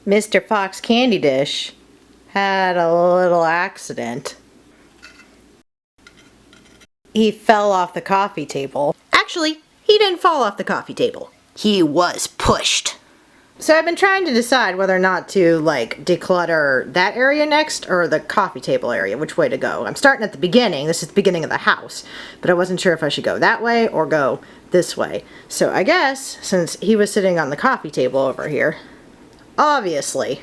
Mr. Fox Candy Dish had a little accident. He fell off the coffee table. Actually, he didn't fall off the coffee table. He was pushed. So I've been trying to decide whether or not to declutter that area next or the coffee table area, which way to go. I'm starting at the beginning. This is the beginning of the house, but I wasn't sure if I should go that way or go this way. So I guess since he was sitting on the coffee table over here, obviously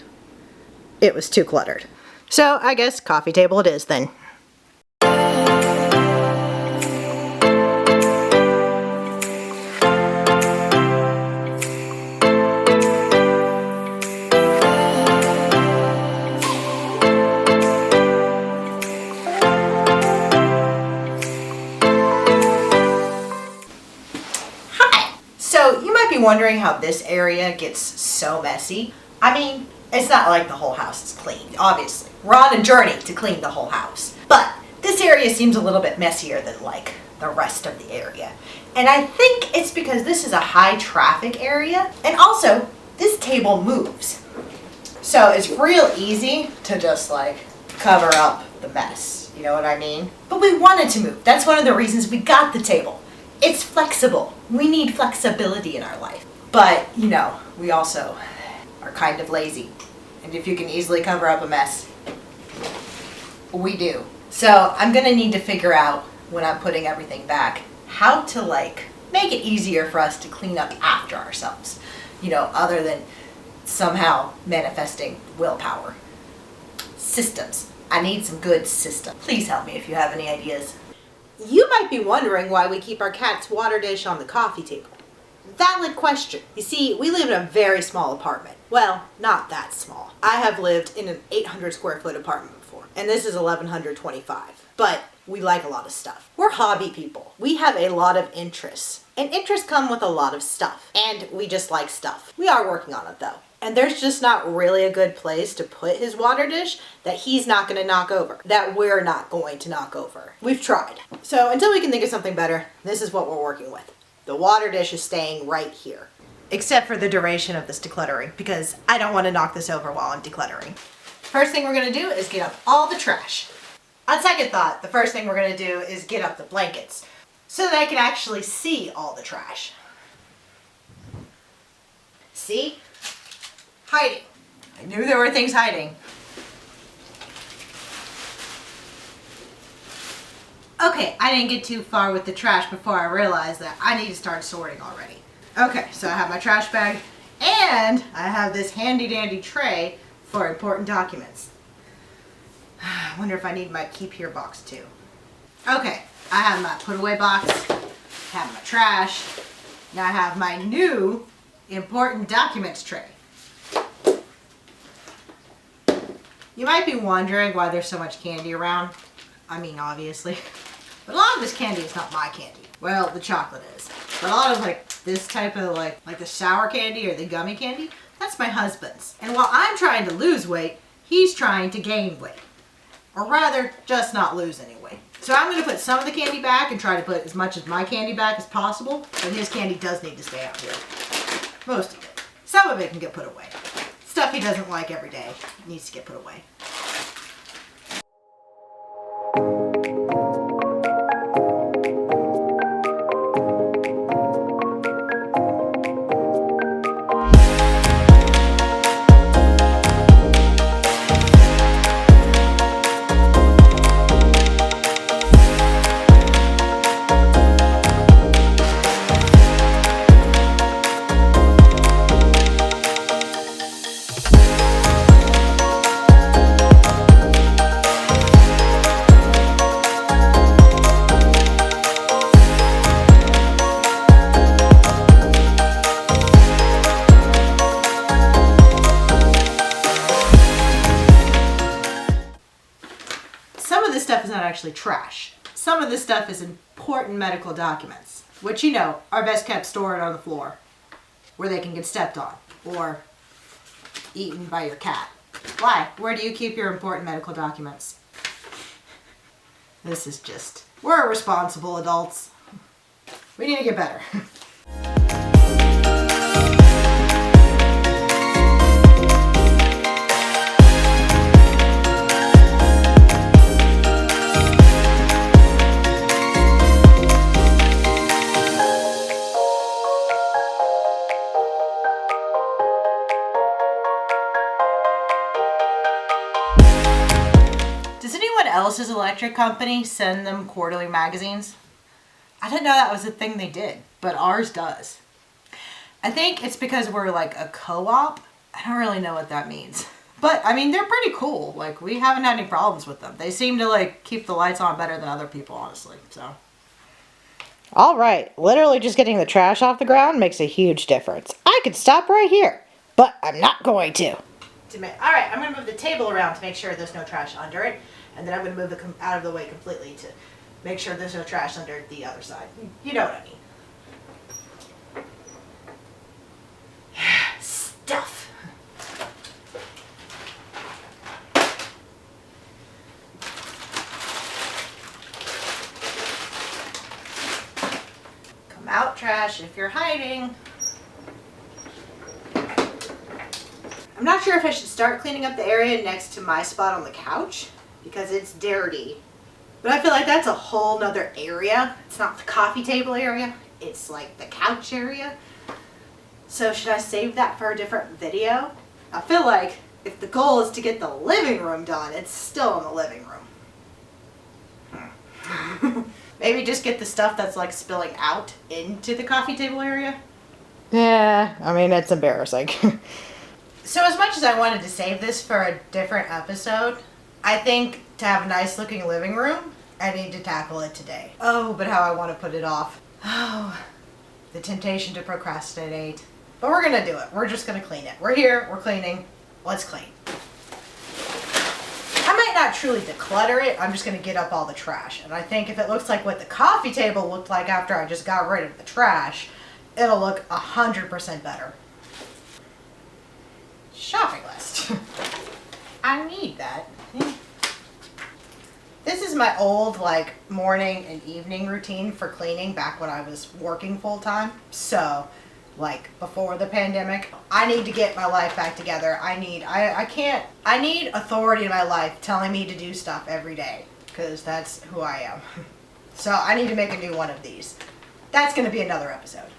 it was too cluttered. So I guess coffee table it is then. So you might be wondering how this area gets so messy. I mean, it's not like the whole house is clean, obviously. We're on a journey to clean the whole house. But this area seems a little bit messier than the rest of the area. And I think it's because this is a high traffic area. And also, this table moves. So it's real easy to just cover up the mess. You know what I mean? But we wanted to move. That's one of the reasons we got the table. It's flexible. We need flexibility in our life. But, we also are kind of lazy. And if you can easily cover up a mess, we do. So I'm gonna need to figure out when I'm putting everything back, how to make it easier for us to clean up after ourselves. Other than somehow manifesting willpower. Systems. I need some good systems. Please help me if you have any ideas. You might be wondering why we keep our cat's water dish on the coffee table. Valid question. You see, we live in a very small apartment. Well, not that small. I have lived in an 800 square foot apartment before, and this is 1125. But we like a lot of stuff. We're hobby people. We have a lot of interests, and interests come with a lot of stuff, and we just like stuff. We are working on it though. And there's just not really a good place to put his water dish that he's not going to knock over, that we're not going to knock over. We've tried. So until we can think of something better, this is what we're working with. The water dish is staying right here. Except for the duration of this decluttering, because I don't want to knock this over while I'm decluttering. First thing we're going to do is get up all the trash. On second thought, the first thing we're going to do is get up the blankets so that I can actually see all the trash. See? Hiding. I knew there were things hiding. Okay, I didn't get too far with the trash before I realized that I need to start sorting already. Okay, so I have my trash bag and I have this handy dandy tray for important documents. I wonder if I need my keep here box too. Okay, I have my put away box, have my trash, now I have my new important documents tray. You might be wondering why there's so much candy around. I mean, obviously. But a lot of this candy is not my candy. Well, the chocolate is. But a lot of this type of like the sour candy or the gummy candy, that's my husband's. And while I'm trying to lose weight, he's trying to gain weight. Or rather, just not lose any weight. So I'm going to put some of the candy back and try to put as much of my candy back as possible. But his candy does need to stay out here. Most of it. Some of it can get put away. Stuff he doesn't like every day needs to get put away. Stuff is not actually trash. Some of this stuff is important medical documents, which are best kept stored on the floor where they can get stepped on or eaten by your cat. Why? Where do you keep your important medical documents? This is just, we're responsible adults. We need to get better. else's electric company send them quarterly magazines? I didn't know that was a thing they did, but ours does. I think it's because we're like a co-op. I don't really know what that means. But, I mean, they're pretty cool. Like, we haven't had any problems with them. They seem to, like, keep the lights on better than other people, honestly, so. All right, literally just getting the trash off the ground makes a huge difference. I could stop right here, but I'm not going to. All right, I'm going to move the table around to make sure there's no trash under it. And then I'm going to move it out of the way completely to make sure there's no trash under the other side. You know what I mean. Stuff. Come out, trash, if you're hiding. I'm not sure if I should start cleaning up the area next to my spot on the couch because it's dirty. But I feel like that's a whole nother area. It's not the coffee table area. It's like the couch area. So should I save that for a different video? I feel like if the goal is to get the living room done, it's still in the living room. Maybe just get the stuff that's like spilling out into the coffee table area. Yeah, I mean, it's embarrassing. So as much as I wanted to save this for a different episode, I think to have a nice looking living room, I need to tackle it today. Oh, but how I want to put it off. Oh, the temptation to procrastinate. But we're going to do it. We're just going to clean it. We're here, we're cleaning. Let's clean. I might not truly declutter it. I'm just going to get up all the trash. And I think if it looks like what the coffee table looked like after I just got rid of the trash, it'll look 100% better. Shopping list. I need that. This is my old like morning and evening routine for cleaning back when I was working full time. So like before the pandemic, I need to get my life back together. I need authority in my life telling me to do stuff every day because that's who I am. So I need to make a new one of these. That's going to be another episode.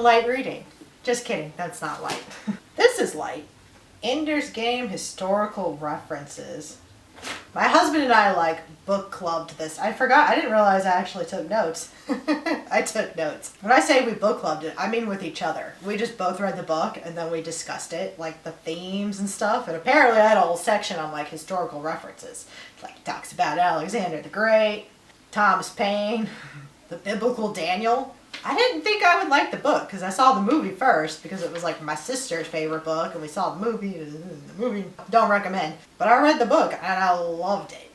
Light reading. Just kidding, that's not light. This is light. Ender's Game historical references. My husband and I like book clubbed this. I forgot, I didn't realize I actually took notes. I took notes. When I say we book clubbed it, I mean with each other. We just both read the book and then we discussed it, like the themes and stuff. And apparently I had a whole section on like historical references. Like it talks about Alexander the Great, Thomas Paine, the biblical Daniel. I didn't think I would like the book because I saw the movie first because it was like my sister's favorite book and we saw the movie. Don't recommend. But I read the book and I loved it.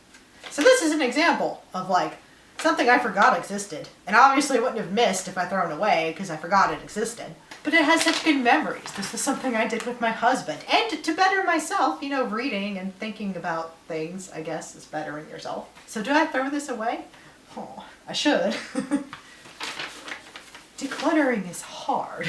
So this is an example of like something I forgot existed and obviously wouldn't have missed if I thrown it away because I forgot it existed. But it has such good memories. This is something I did with my husband and to better myself, you know, reading and thinking about things, I guess, is bettering yourself. So do I throw this away? Oh, I should. Decluttering is hard.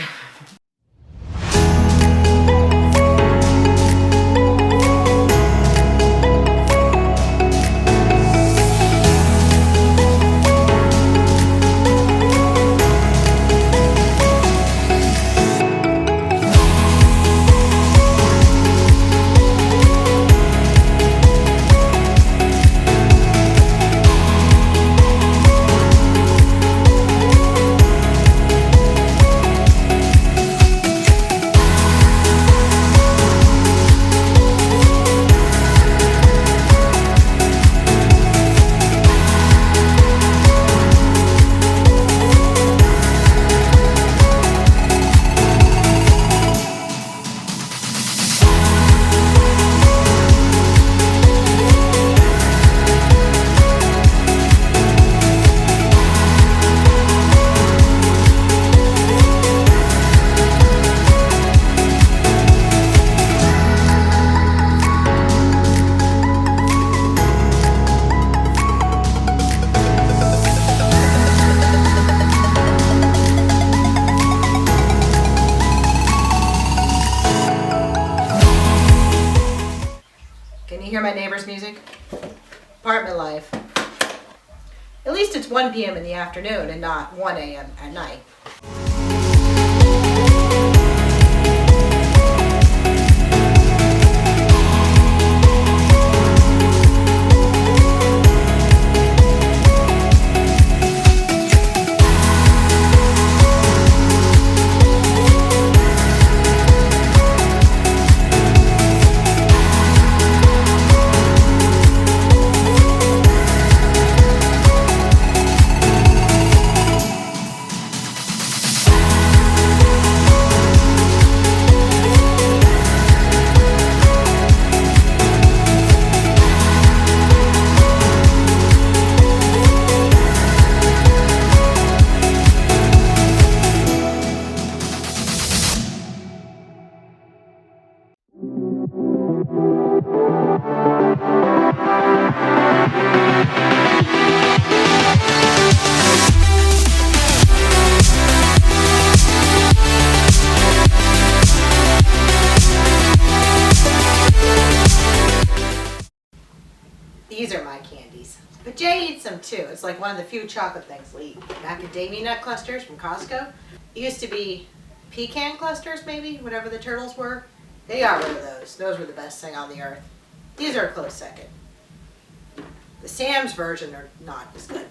neighbor's music. Apartment life. At least it's 1 p.m. in the afternoon and not 1 a.m. at night. These are my candies. But Jay eats them too. It's like one of the few chocolate things we eat. Macadamia nut clusters from Costco. It used to be pecan clusters maybe, whatever the turtles were. They got rid of those. Those were the best thing on the earth. These are a close second. The Sam's version are not as good.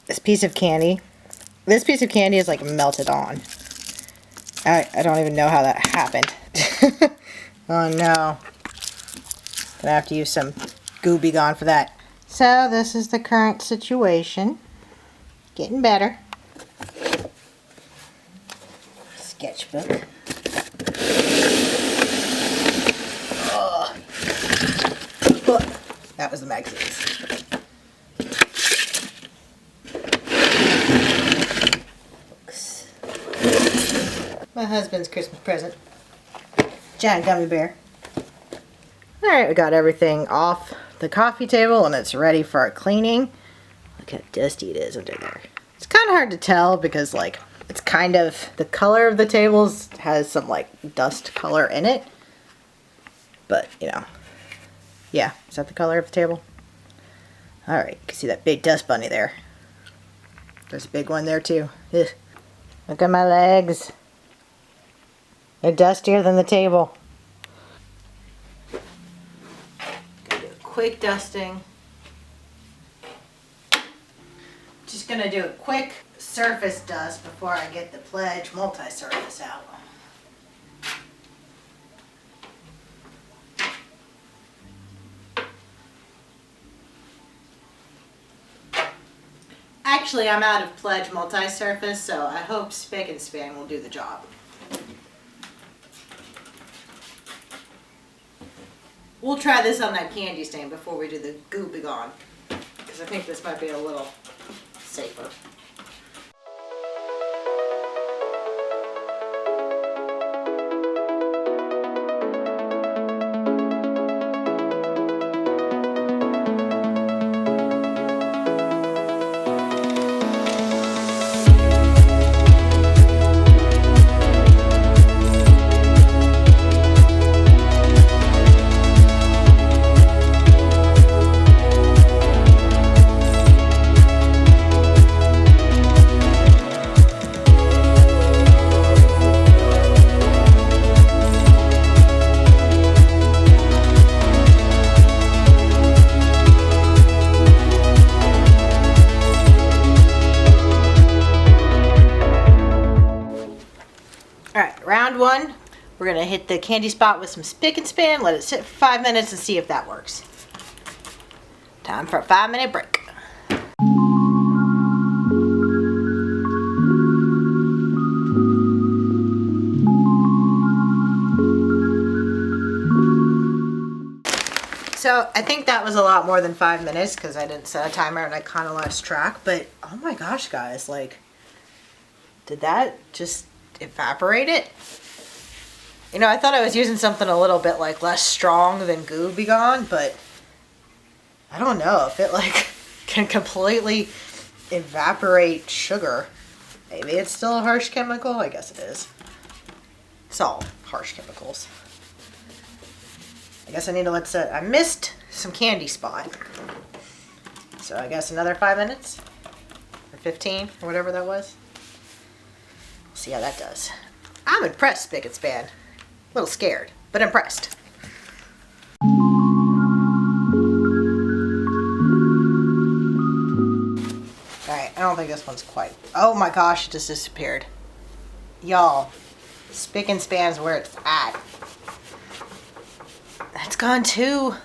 This piece of candy is like melted on. I don't even know how that happened. Oh no. Gonna have to use some Goo Be Gone for that. So this is the current situation. Getting better. Sketchbook. Oh. That was the magazines. My husband's Christmas present. Giant gummy bear. Alright, we got everything off the coffee table and it's ready for our cleaning. Look how dusty it is under there. It's kind of hard to tell because like it's kind of the color of the tables has some like dust color in it. But you know, yeah, is that the color of the table? Alright, you can see that big dust bunny there. There's a big one there too. Ugh. Look at my legs. They're dustier than the table. Gonna do a quick dusting. Just gonna do a quick surface dust before I get the Pledge multi-surface out. Actually, I'm out of Pledge multi-surface, so I hope Spick and Span will do the job. We'll try this on that candy stain before we do the Goo Be Gone, because I think this might be a little safer. right, round one. We're gonna hit the candy spot with some spick and span, let it sit for 5 minutes and see if that works. Time for a 5-minute break. So I think that was a lot more than 5 minutes because I didn't set a timer and I kind of lost track. But oh my gosh, guys, like, did that just evaporate it? You know, I thought I was using something a little bit like less strong than Goo Be Gone, but I don't know if it like can completely evaporate sugar. Maybe it's still a harsh chemical. I guess it is. It's all harsh chemicals. I guess I need to let set. I missed some candy spot. So I guess another 5 minutes? Or 15, or whatever that was. We'll see how that does. I'm impressed, Spick and Span. A little scared, but impressed. Alright, I don't think this one's quite. Oh my gosh, it just disappeared. Y'all, Spick and Span's where it's at. That's gone too.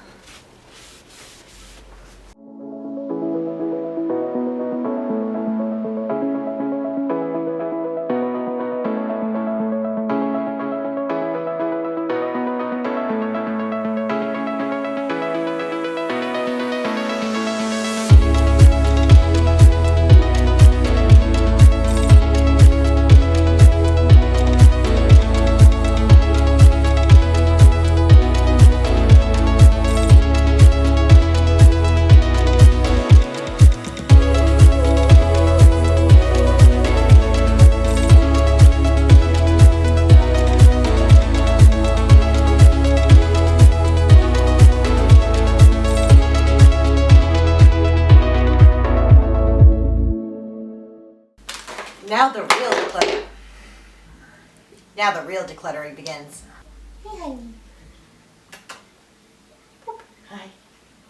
Now the real decluttering begins. Hey, honey. Hi.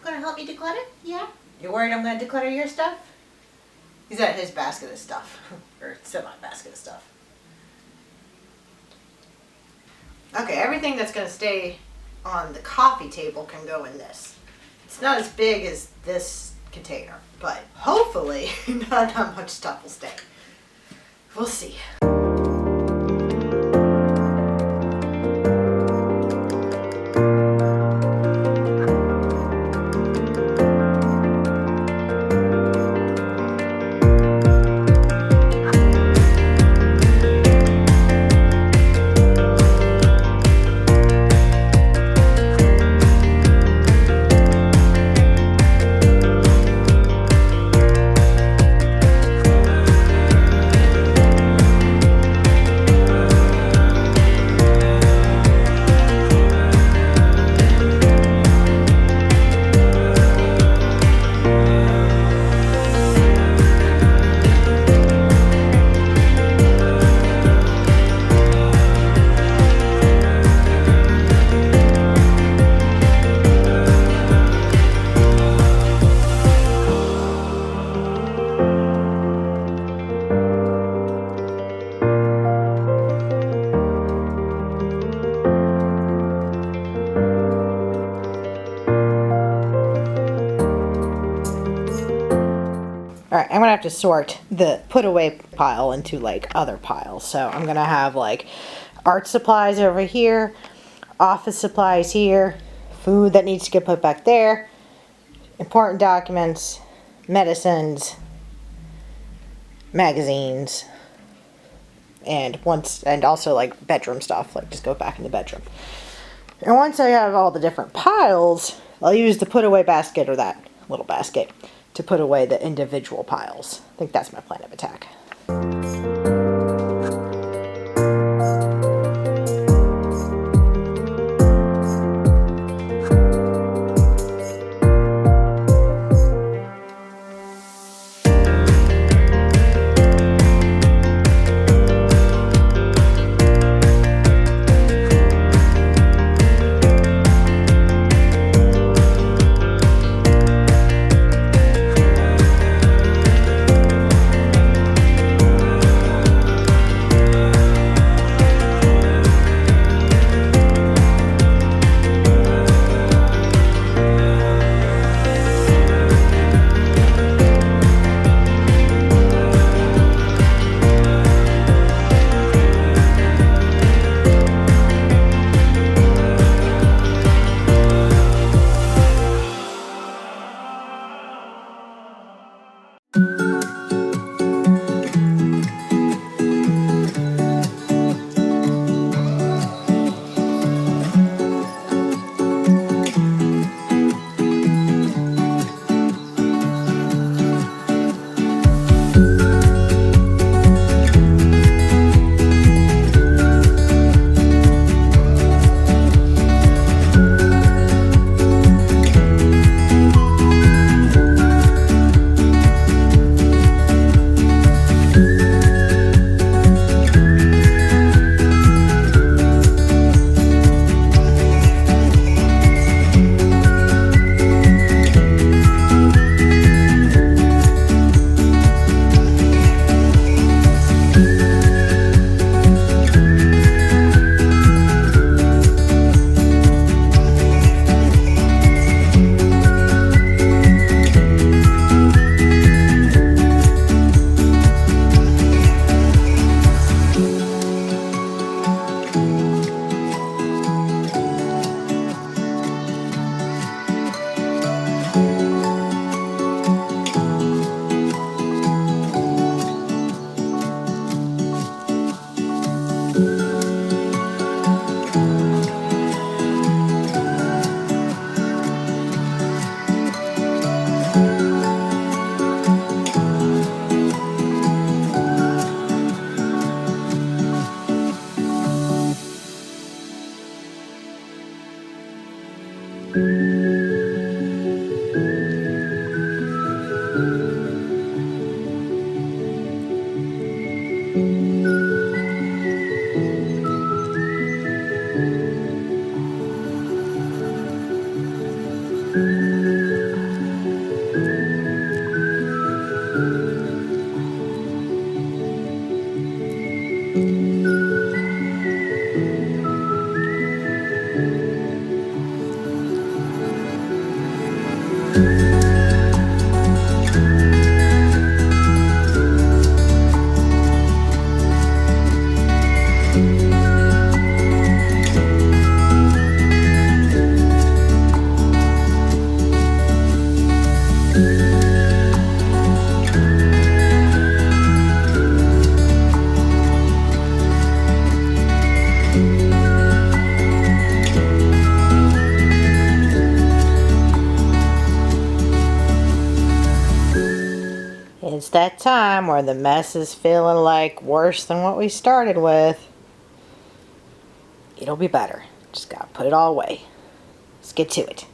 Gonna help me declutter? Yeah. You worried I'm gonna declutter your stuff? He's got his basket of stuff. Or semi-basket of stuff. Okay, everything that's gonna stay on the coffee table can go in this. It's not as big as this container, but hopefully not how much stuff will stay. We'll see. Alright, I'm gonna have to sort the put away pile into like other piles. So I'm gonna have like art supplies over here, office supplies here, food that needs to get put back there, important documents, medicines, magazines, and also like bedroom stuff, like just go back in the bedroom. And once I have all the different piles, I'll use the put away basket or that little basket to put away the individual piles. I think that's my plan of attack. that time where the mess is feeling like worse than what we started with. It'll be better. Just gotta put it all away. Let's get to it.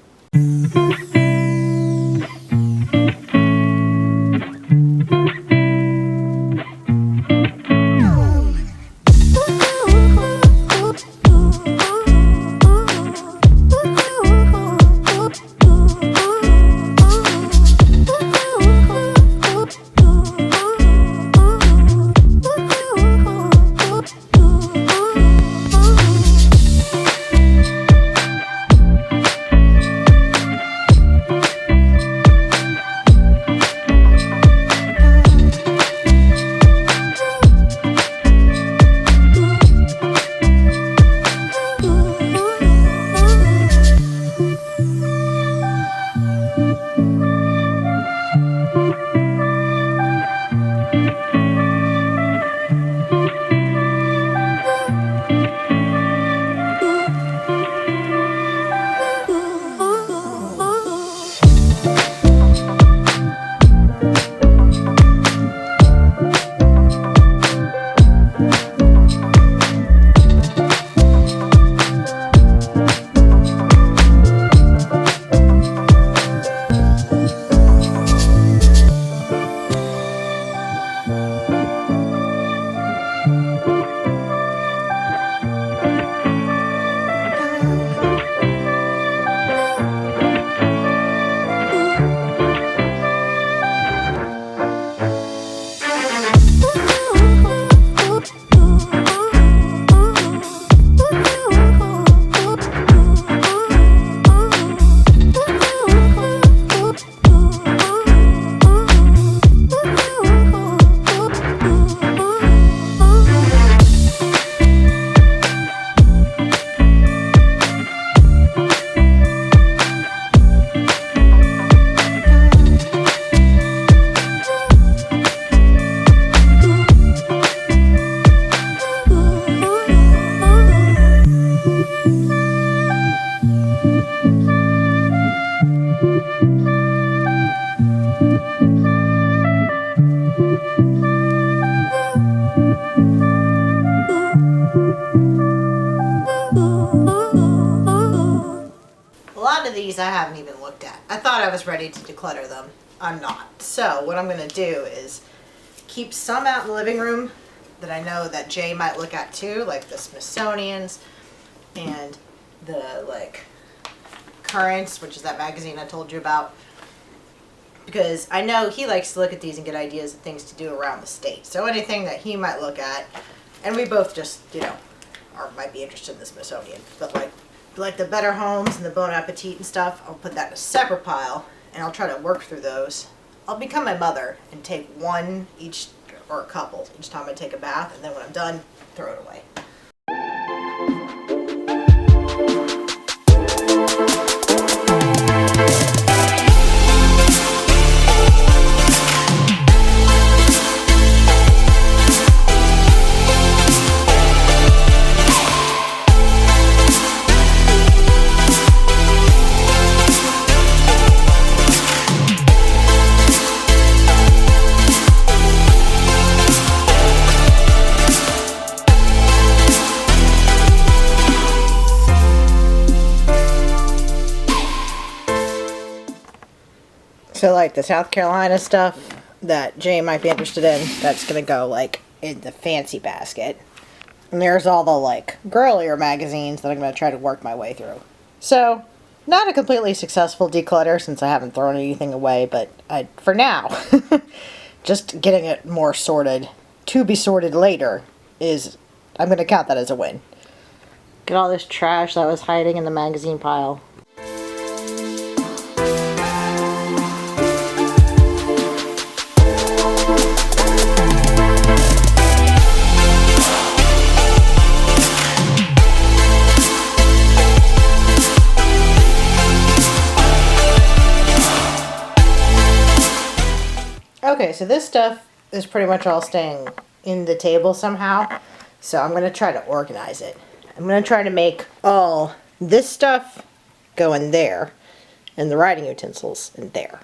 These I haven't even looked at. I thought I was ready to declutter them. I'm not. So what I'm going to do is keep some out in the living room that I know that Jay might look at too, like the Smithsonian's and the Currents, which is that magazine I told you about. Because I know he likes to look at these and get ideas of things to do around the state. So anything that he might look at, and we both just, might be interested in the Smithsonian. But like the Better Homes and the Bon Appetit and stuff, I'll put that in a separate pile, and I'll try to work through those. I'll become my mother and take one each, or a couple, each time I take a bath, and then when I'm done, throw it away. So like the South Carolina stuff that Jay might be interested in, that's going to go in the fancy basket. And there's all the girlier magazines that I'm going to try to work my way through. So not a completely successful declutter since I haven't thrown anything away, but for now, just getting it more sorted, to be sorted later, I'm going to count that as a win. Get all this trash that was hiding in the magazine pile. Okay, so this stuff is pretty much all staying in the table somehow, so I'm going to try to organize it. I'm going to try to make all this stuff go in there, and the writing utensils in there.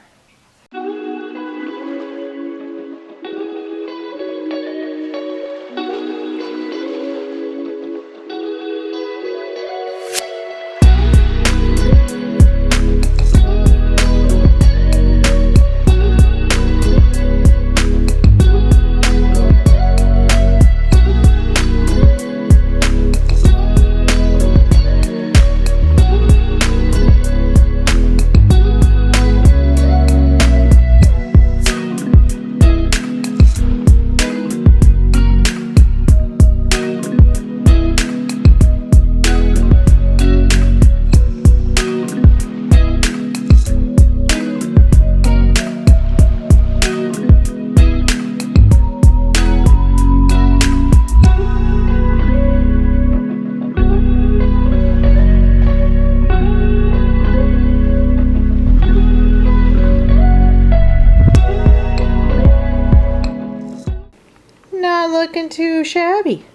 too shabby.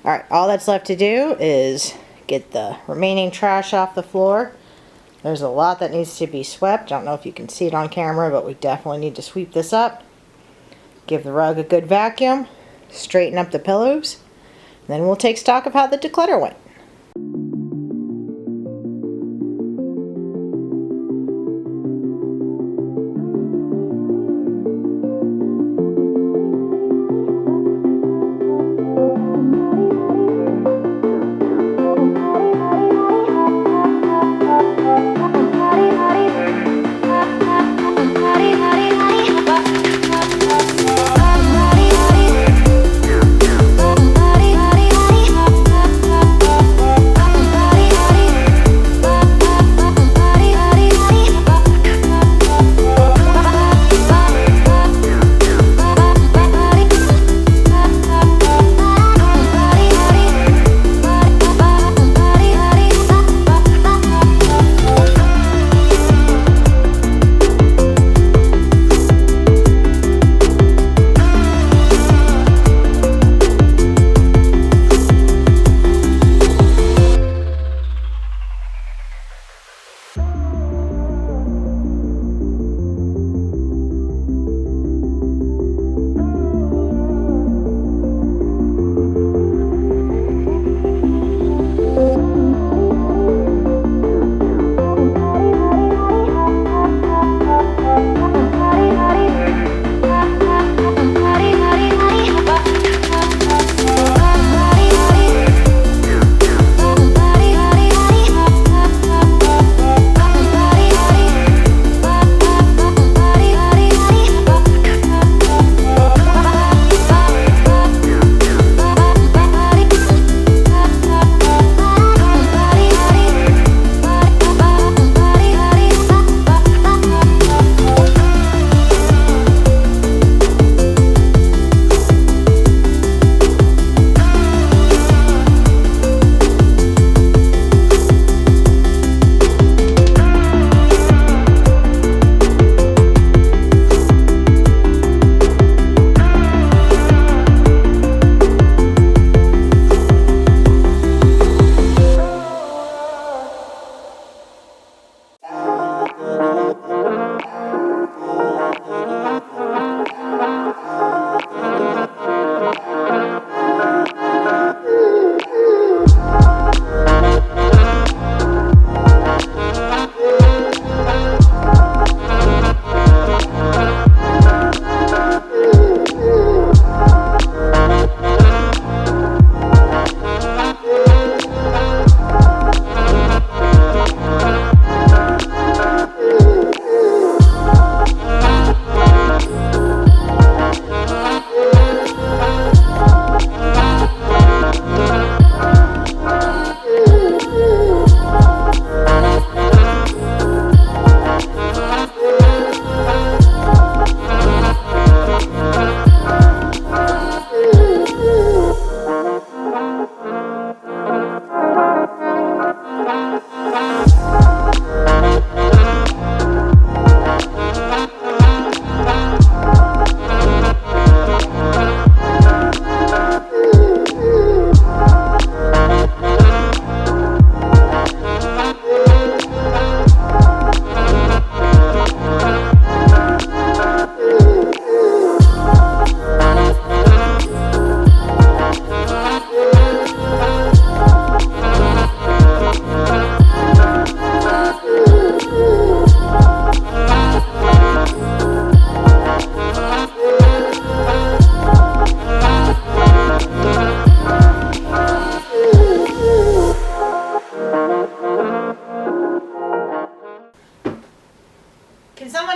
Alright, all that's left to do is get the remaining trash off the floor. There's a lot that needs to be swept. I don't know if you can see it on camera, but we definitely need to sweep this up. Give the rug a good vacuum. Straighten up the pillows. And then we'll take stock of how the declutter went.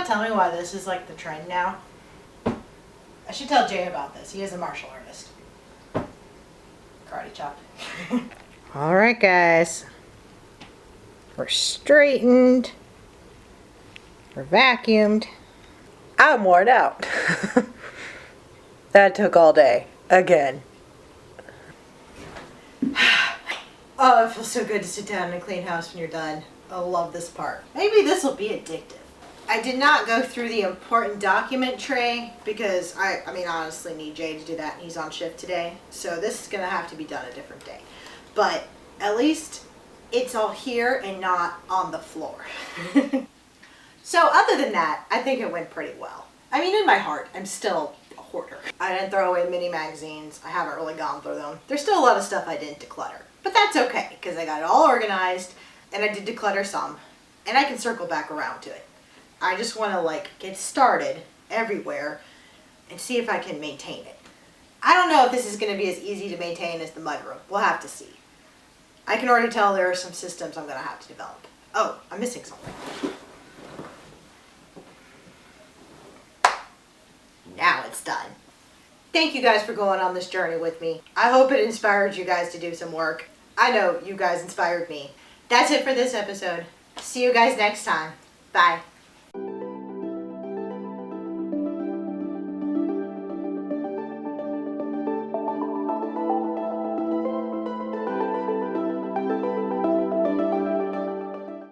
tell me why this is like the trend now? I should tell Jay about this. He is a martial artist. Karate chop. Alright guys. We're straightened. We're vacuumed. I'm worn out. That took all day. Again. Oh, it feels so good to sit down in a clean house when you're done. I love this part. Maybe this will be addictive. I did not go through the important document tray because I mean, honestly need Jay to do that and he's on shift today. So this is going to have to be done a different day. But at least it's all here and not on the floor. So other than that, I think it went pretty well. I mean, in my heart, I'm still a hoarder. I didn't throw away mini magazines. I haven't really gone through them. There's still a lot of stuff I didn't declutter. But that's okay, because I got it all organized, and I did declutter some, and I can circle back around to it. I just want to, like, get started everywhere and see if I can maintain it. I don't know if this is going to be as easy to maintain as the mudroom. We'll have to see. I can already tell there are some systems I'm going to have to develop. Oh, I'm missing something. Now it's done. Thank you guys for going on this journey with me. I hope it inspired you guys to do some work. I know you guys inspired me. That's it for this episode. See you guys next time. Bye.